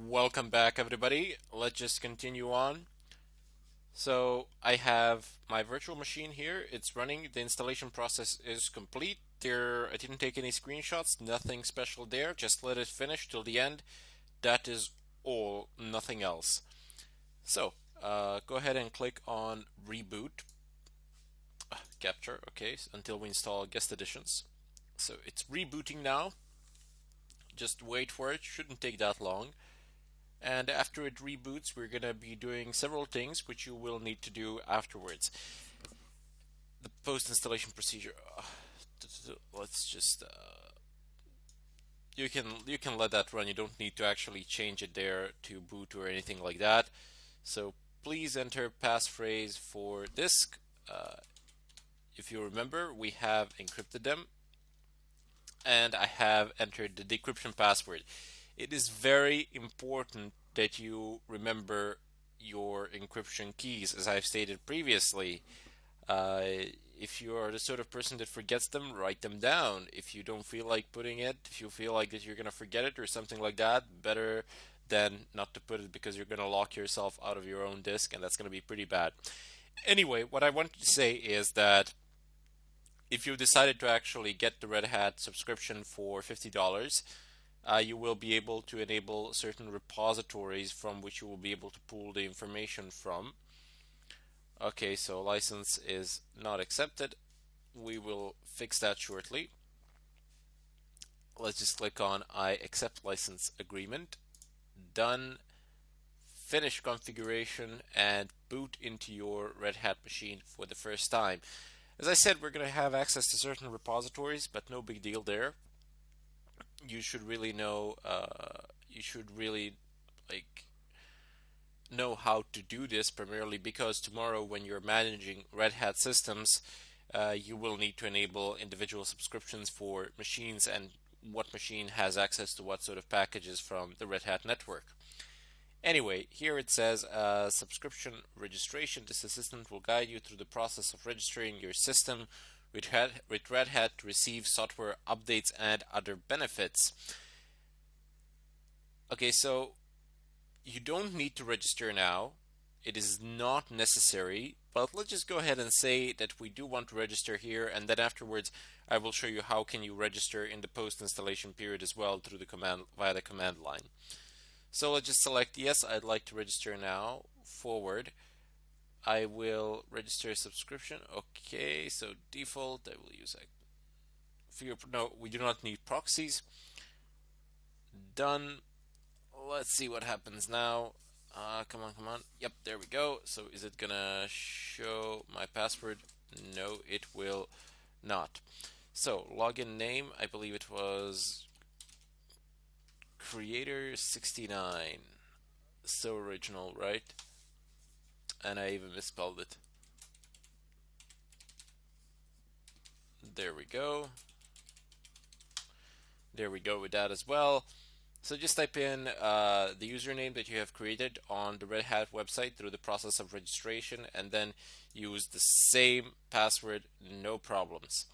Welcome back, everybody. Let's just continue on. So I have my virtual machine here. It's running. The installation process is complete. I didn't take any screenshots, nothing special there. Just let it finish till the end. That is all, nothing else. So go ahead and click on reboot. Capture, okay, until we install guest editions. So it's rebooting now. Just wait for it. Shouldn't take that long. And after it reboots, we're going to be doing several things which you will need to do afterwards. The post installation procedure. Let's just you can let that run. You don't need to actually change it there to boot or anything like that. So please enter passphrase for disk. If you remember, we have encrypted them, and I have entered the decryption password. It is very important that you remember your encryption keys, as I've stated previously. Uh, if you are the sort of person that forgets them, write them down. If you don't feel like putting it, if you feel like that you're gonna forget it or something like that, better than not to put it because you're gonna lock yourself out of your own disk, and that's gonna be pretty bad. Anyway, what I wanted to say is that if you decided to actually get the Red Hat subscription for $50, you will be able to enable certain repositories from which you will be able to pull the information from. Okay, so license is not accepted. We will fix that shortly. Let's just click on I accept license agreement. Done. Finish configuration and boot into your Red Hat machine for the first time. As I said, we're going to have access to certain repositories, but no big deal there. You should really know, like know how to do this, primarily because tomorrow when you're managing Red Hat systems, you will need to enable individual subscriptions for machines and what machine has access to what sort of packages from the Red Hat network. Anyway, here it says subscription registration. This assistant will guide you through the process of registering your system with Red Hat to receive software updates and other benefits. Okay, so you don't need to register now. It is not necessary, but let's just go ahead and say that we do want to register here, and then afterwards I will show you how can you register in the post installation period as well through the command via the command line. So let's just select yes, I'd like to register now, forward. I will register a subscription. Okay, so default, I will use no, we do not need proxies. Done. Let's see what happens now. Come on, come on. Yep, there we go. So is it gonna show my password? No, it will not. So login name, I believe it was Creator69. So original, right? And I even misspelled it. There we go. There we go with that as well. So just type in the username that you have created on the Red Hat website through the process of registration, and then use the same password, no problems.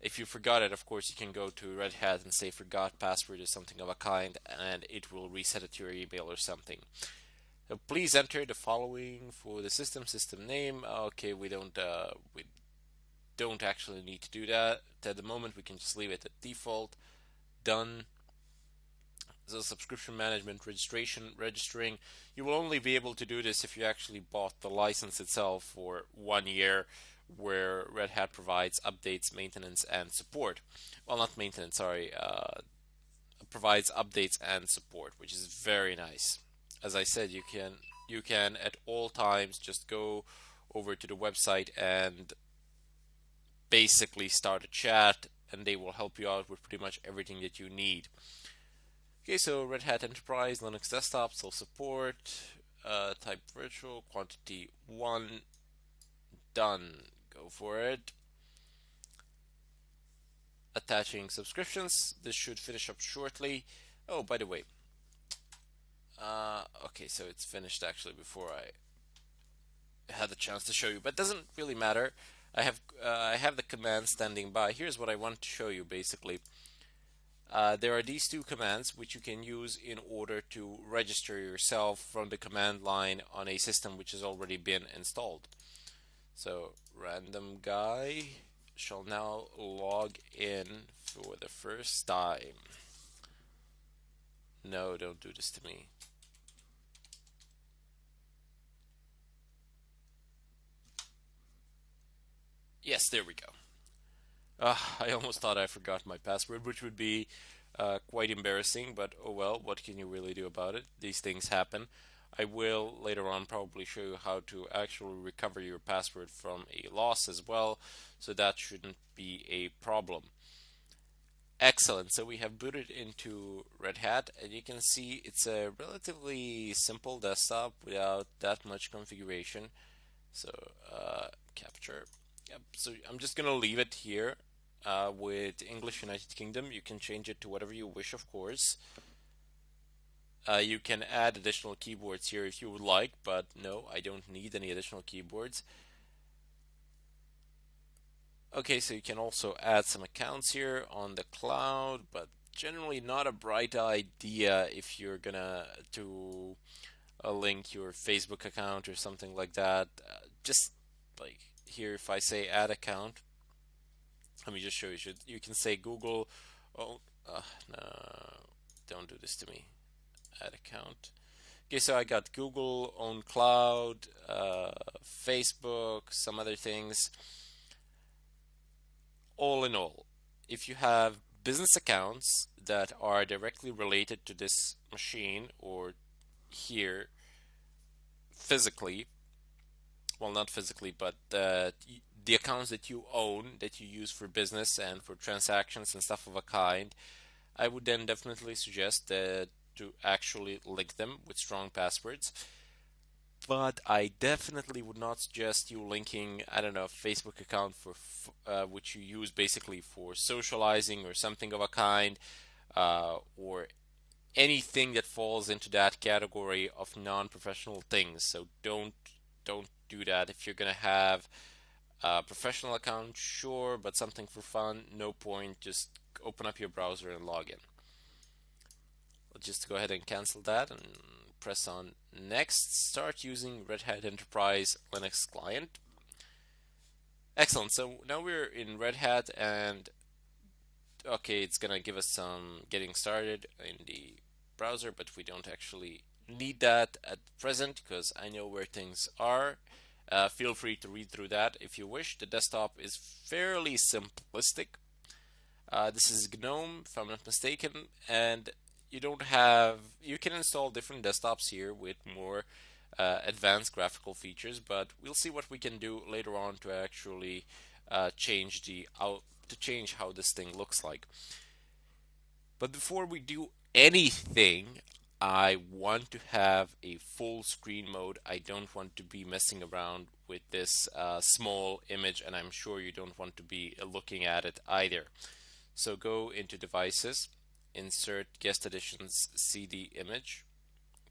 If you forgot it, of course, you can go to Red Hat and say forgot password or something of a kind, and it will reset it to your email or something. So please enter the following for the system name. Okay, we don't actually need to do that at the moment. We can just leave it at default. Done. So subscription management registering. You will only be able to do this if you actually bought the license itself for 1 year, where Red Hat provides updates, maintenance, and support. Well, not maintenance, sorry. Provides updates and support, which is very nice. As I said, you can at all times just go over to the website and basically start a chat, and they will help you out with pretty much everything that you need. Okay, so Red Hat Enterprise, Linux Desktop, still support, type virtual, quantity 1, done. Go for it. Attaching subscriptions. This should finish up shortly. Oh, by the way, okay, so it's finished actually before I had the chance to show you, but it doesn't really matter. I have the command standing by. Here's what I want to show you basically. there are these two commands which you can use in order to register yourself from the command line on a system which has already been installed. So random guy shall now log in for the first time. No, don't do this to me. Yes, there we go. I almost thought I forgot my password, which would be quite embarrassing, but oh well, what can you really do about it? These things happen. I will later on probably show you how to actually recover your password from a loss as well, so that shouldn't be a problem. Excellent. So we have booted into Red Hat, and you can see it's a relatively simple desktop without that much configuration. So capture. Yep. So I'm just gonna leave it here with English United Kingdom. You can change it to whatever you wish, of course. You can add additional keyboards here if you would like, but no, I don't need any additional keyboards. Okay, so you can also add some accounts here on the cloud, but generally not a bright idea if you're gonna to link your Facebook account or something like that. Just like here, if I say add account, let me just show you. You can say Google. Oh, no, don't do this to me. Add account. Okay, so I got Google, own cloud, Facebook, some other things. All in all, if you have business accounts that are directly related to this machine or here physically, well, not physically, but the accounts that you own, that you use for business and for transactions and stuff of a kind, I would then definitely suggest that to actually link them with strong passwords. But I definitely would not suggest you linking, I don't know, a Facebook account for which you use basically for socializing or something of a kind, or anything that falls into that category of non-professional things. So don't do that. If you're gonna have a professional account, sure, but something for fun, no point. Just open up your browser and log in. I'll just go ahead and cancel that and press on next. Start using Red Hat Enterprise Linux client. Excellent. So now we're in Red Hat, and okay, it's gonna give us some getting started in the browser, but we don't actually need that at present because I know where things are. Feel free to read through that if you wish. The desktop is fairly simplistic. This is GNOME, if I'm not mistaken, and you can install different desktops here with more advanced graphical features, but we'll see what we can do later on to actually change how this thing looks like. But before we do anything, I want to have a full screen mode. I don't want to be messing around with this small image, and I'm sure you don't want to be looking at it either. So go into devices, insert guest editions CD image.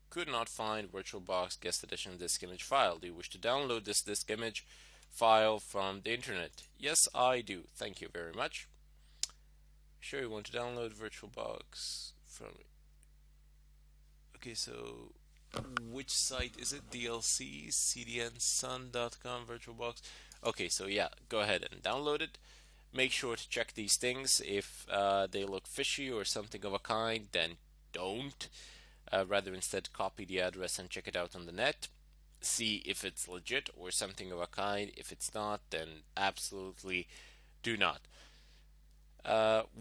Could not find VirtualBox guest edition disk image file. Do you wish to download this disk image file from the internet? Yes, I do. Thank you very much. Sure, you want to download VirtualBox from. Okay, so which site is it? DLC cdnsun.com VirtualBox. Okay, so yeah, go ahead and download it. Make sure to check these things. If they look fishy or something of a kind, then don't. Rather instead copy the address and check it out on the net. See if it's legit or something of a kind. If it's not, then absolutely do not.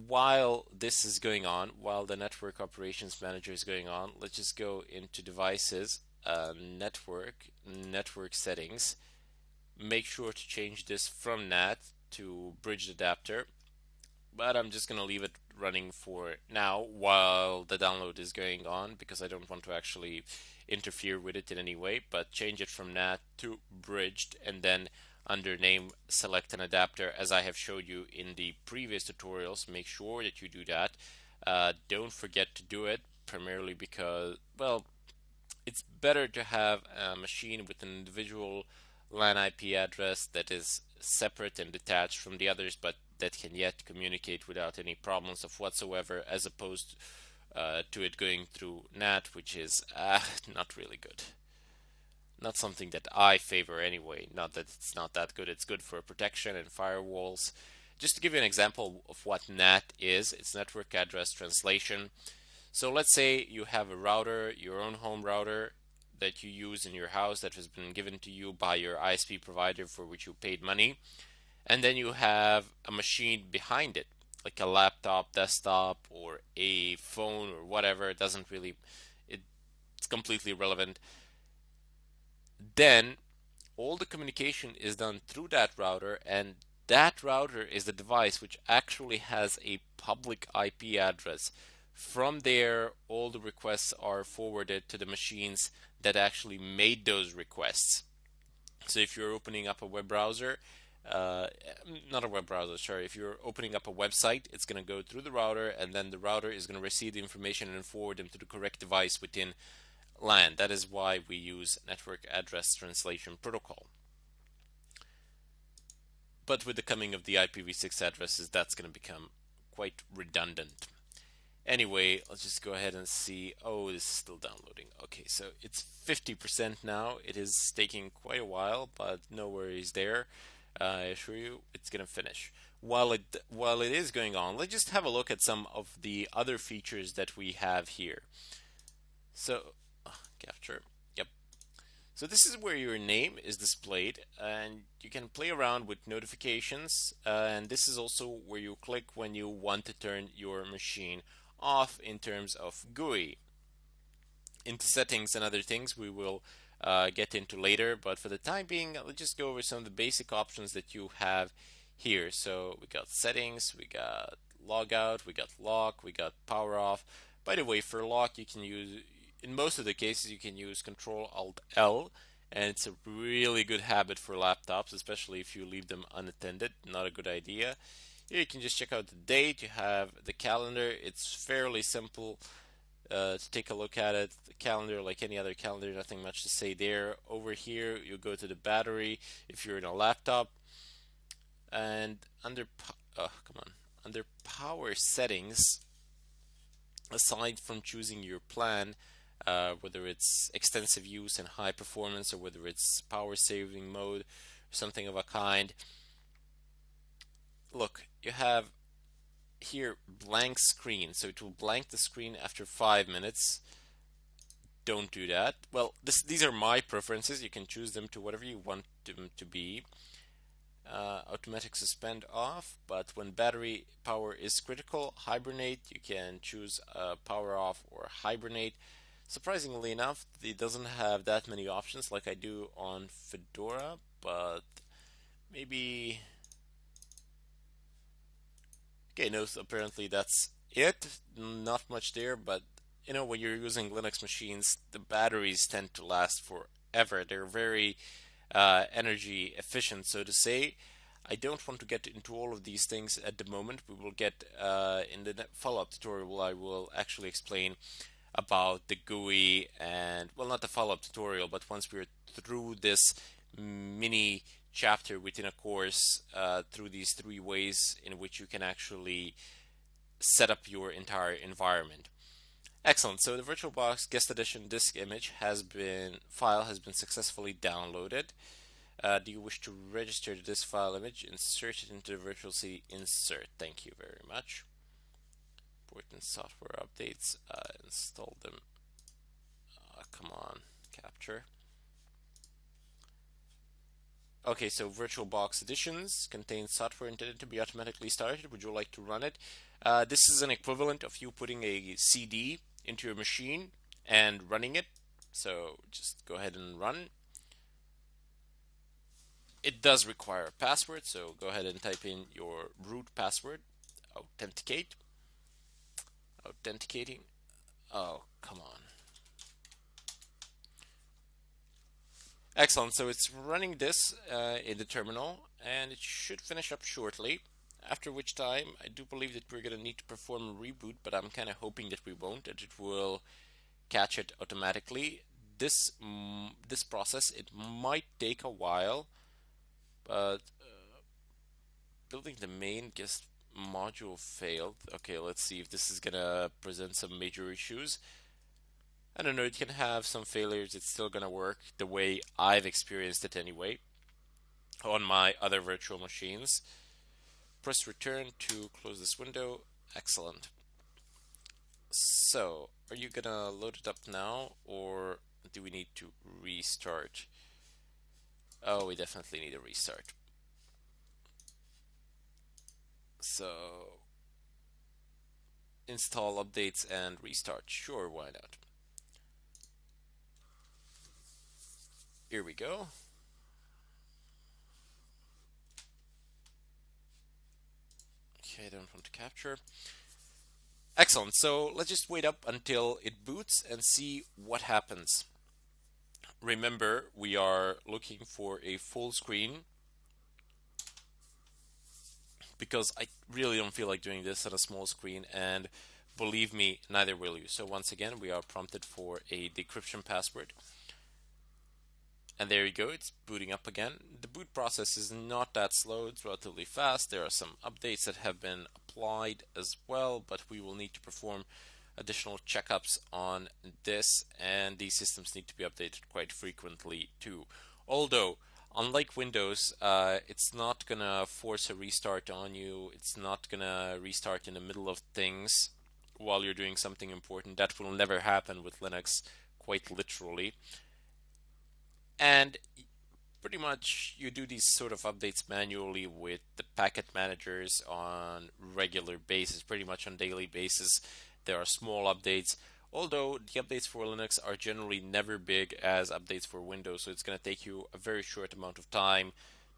While this is going on, while the network operations manager is going on, let's just go into devices, network settings. Make sure to change this from NAT to bridge adapter, but I'm just going to leave it running for now while the download is going on because I don't want to actually interfere with it in any way. But change it from NAT to bridged, and then under name select an adapter as I have showed you in the previous tutorials. Make sure that you do that. Don't forget to do it, primarily because, well, it's better to have a machine with an individual LAN IP address that is separate and detached from the others, but that can yet communicate without any problems of whatsoever, as opposed to it going through NAT, which is not really good. Not something that I favor anyway. Not that it's not that good. It's good for protection and firewalls. Just to give you an example of what NAT is, it's network address translation. So let's say you have a router, your own home router that you use in your house that has been given to you by your ISP provider for which you paid money. And then you have a machine behind it, like a laptop, desktop, or a phone or whatever. It doesn't really, it's completely irrelevant. Then all the communication is done through that router, and that router is the device which actually has a public IP address. From there, all the requests are forwarded to the machines that actually made those requests. So if you're opening up a web browser, not a web browser, sorry, if you're opening up a website, it's going to go through the router, and then the router is going to receive the information and forward them to the correct device within LAN. That is why we use network address translation protocol. But with the coming of the IPv6 addresses, that's going to become quite redundant. Anyway, let's just go ahead and see. Oh, this is still downloading. Okay, so it's 50% now. It is taking quite a while, but no worries there. I assure you it's going to finish. While it is going on, let's just have a look at some of the other features that we have here. So, capture. Yep. So this is where your name is displayed, and you can play around with notifications, and this is also where you click when you want to turn your machine off in terms of GUI. Into settings and other things we will get into later, but for the time being, let's just go over some of the basic options that you have here. So we got settings, we got logout, we got lock, we got power off. By the way, for lock, you can use, in most of the cases, you can use Control Alt L, and it's a really good habit for laptops, especially if you leave them unattended. Not a good idea. Here you can just check out the date. You have the calendar. It's fairly simple to take a look at it. The calendar, like any other calendar, nothing much to say there. Over here, you go to the battery if you're in a laptop, and under under power settings, aside from choosing your plan, whether it's extensive use and high performance, or whether it's power saving mode, or something of a kind. Look, you have here blank screen, so it will blank the screen after 5 minutes. Don't do that. Well, these are my preferences. You can choose them to whatever you want them to be. Automatic suspend off, but when battery power is critical, hibernate. You can choose power off or hibernate. Surprisingly enough, it doesn't have that many options like I do on Fedora, but maybe. Okay, no, so apparently that's it. Not much there, but you know, when you're using Linux machines, the batteries tend to last forever. They're very energy efficient, so to say. I don't want to get into all of these things at the moment. We will get in the follow-up tutorial. I will actually explain about the GUI, and well, not the follow-up tutorial, but once we're through this mini chapter within a course, through these 3 ways in which you can actually set up your entire environment. Excellent. So the VirtualBox Guest Edition disk image file has been successfully downloaded. Do you wish to register the disk file image? Insert it into the Virtual C insert. Thank you very much. Important software updates. Install them. Come on, capture. Okay, so VirtualBox Editions contains software intended to be automatically started. Would you like to run it? This is an equivalent of you putting a CD into your machine and running it. So just go ahead and run. It does require a password, so go ahead and type in your root password. Authenticate. Authenticating. Oh, come on. Excellent, so it's running this in the terminal, and it should finish up shortly, after which time I do believe that we're going to need to perform a reboot, but I'm kind of hoping that we won't, that it will catch it automatically. This process, it might take a while, but building the main guest module failed. Okay, let's see if this is gonna present some major issues. I don't know, it can have some failures. It's still gonna work the way I've experienced it anyway on my other virtual machines. Press return to close this window. Excellent. So, are you gonna load it up now, or do we need to restart? Oh, we definitely need a restart. So, install updates and restart. Sure, why not? Here we go. Okay, I don't want to capture. Excellent. So let's just wait up until it boots and see what happens. Remember, we are looking for a full screen because I really don't feel like doing this on a small screen, and believe me, neither will you. So once again, we are prompted for a decryption password. And there you go, it's booting up again. The boot process is not that slow, it's relatively fast. There are some updates that have been applied as well, but we will need to perform additional checkups on this, and these systems need to be updated quite frequently too. Although, unlike Windows, it's not gonna force a restart on you, it's not gonna restart in the middle of things while you're doing something important. That will never happen with Linux, quite literally. And pretty much you do these sort of updates manually with the packet managers on regular basis, pretty much on daily basis. There are small updates, although the updates for Linux are generally never big as updates for Windows, so it's going to take you a very short amount of time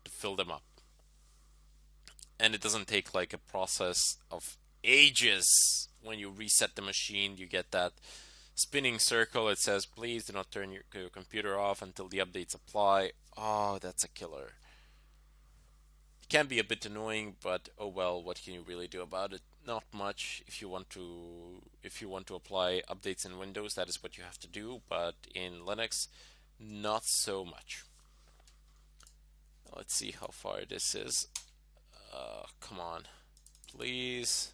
to fill them up. And it doesn't take like a process of ages. When you reset the machine, you get that spinning circle. It says, please do not turn your computer off until the updates apply. Oh, that's a killer. It can be a bit annoying, but oh well, what can you really do about it? Not much. If you want to apply updates in Windows, that is what you have to do, but in Linux, not so much. Let's see how far this is. Come on, please.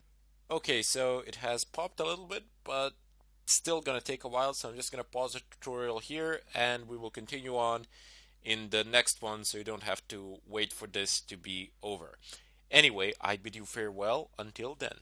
Okay, so it has popped a little bit, but still gonna take a while, so I'm just gonna pause the tutorial here and we will continue on in the next one so you don't have to wait for this to be over. Anyway, I bid you farewell until then.